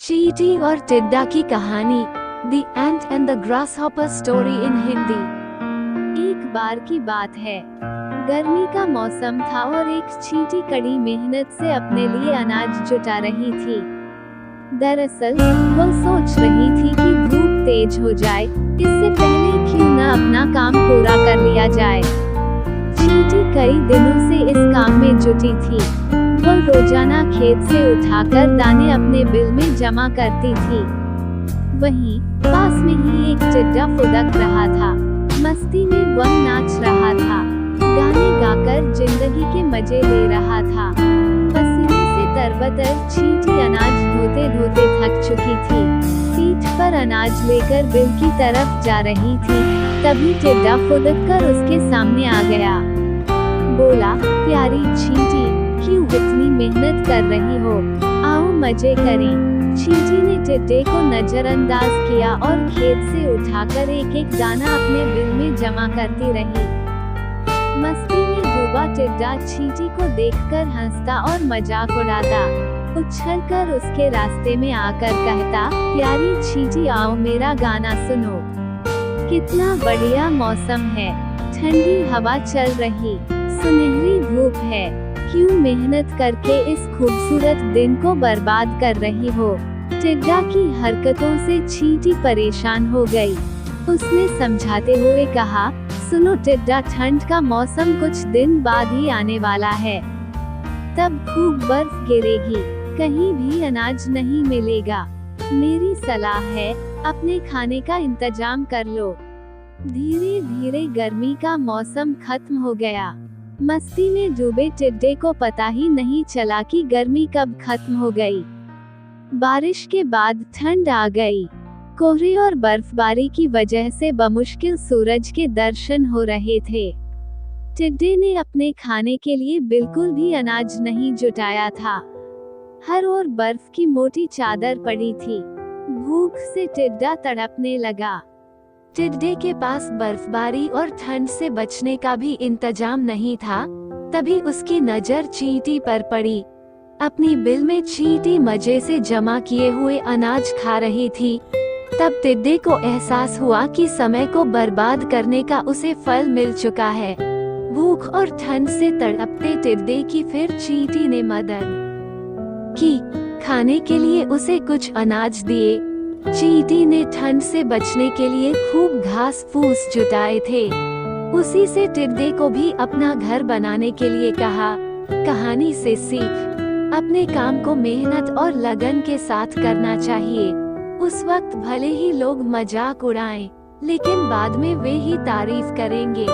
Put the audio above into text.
चींटी और टिड्डा की कहानी, the ant and the grasshopper story in Hindi. एक बार की बात है, गर्मी का मौसम था और एक चींटी कड़ी मेहनत से अपने लिए अनाज जुटा रही थी। दरअसल वो सोच रही थी कि धूप तेज हो जाए, इससे पहले क्यों न अपना काम पूरा कर लिया जाए। चींटी कई दिनों से इस काम में जुटी थी। वो रोजाना खेत से उठाकर दाने अपने बिल में जमा करती थी। वहीं पास में ही एक टिड्डा फुदक रहा था। मस्ती में वह नाच रहा था, गाने गाकर जिंदगी के मजे ले रहा था। पसीने से तरबतर चींटी अनाज धोते धोते थक चुकी थी। पीठ पर अनाज लेकर बिल की तरफ जा रही थी, तभी टिड्डा फुदक कर उसके सामने आ गया। बोला, प्यारी चींटी, क्यों इतनी मेहनत कर रही हो? आओ मजे करें। चींटी ने टिड्डे को नजरअंदाज किया और खेत से उठाकर एक एक दाना अपने बिल में जमा करती रही। मस्ती में डूबा टिड्डा चींटी को देखकर हंसता और मजाक उड़ाता। उछलकर उसके रास्ते में आकर कहता, प्यारी चींटी, आओ मेरा गाना सुनो। कितना बढ़िया मौसम है, ठंडी हवा चल रही, सुनहरी धूप है, क्यों मेहनत करके इस खूबसूरत दिन को बर्बाद कर रही हो? टिड्डा की हरकतों से चींटी परेशान हो गई। उसने समझाते हुए कहा, सुनो टिड्डा, ठंड का मौसम कुछ दिन बाद ही आने वाला है। तब खूब बर्फ गिरेगी, कहीं भी अनाज नहीं मिलेगा। मेरी सलाह है, अपने खाने का इंतजाम कर लो। धीरे धीरे गर्मी का मौसम खत्म हो गया। मस्ती में डूबे टिड्डे को पता ही नहीं चला कि गर्मी कब खत्म हो गई। बारिश के बाद ठंड आ गई। कोहरे और बर्फबारी की वजह से बमुश्किल सूरज के दर्शन हो रहे थे। टिड्डे ने अपने खाने के लिए बिल्कुल भी अनाज नहीं जुटाया था। हर ओर बर्फ की मोटी चादर पड़ी थी। भूख से टिड्डा तड़पने लगा। टिड्डे के पास बर्फबारी और ठंड से बचने का भी इंतजाम नहीं था। तभी उसकी नजर चींटी पर पड़ी। अपनी बिल में चींटी मजे से जमा किए हुए अनाज खा रही थी। तब टिड्डे को एहसास हुआ कि समय को बर्बाद करने का उसे फल मिल चुका है। भूख और ठंड से तड़पते टिड्डे की फिर चींटी ने मदद की। खाने के लिए उसे कुछ अनाज दिए। चींटी ने ठंड से बचने के लिए खूब घास फूस जुटाए थे। उसी से टिड्डे को भी अपना घर बनाने के लिए कहा। कहानी से सीख, अपने काम को मेहनत और लगन के साथ करना चाहिए। उस वक्त भले ही लोग मजाक उड़ाएं, लेकिन बाद में वे ही तारीफ करेंगे।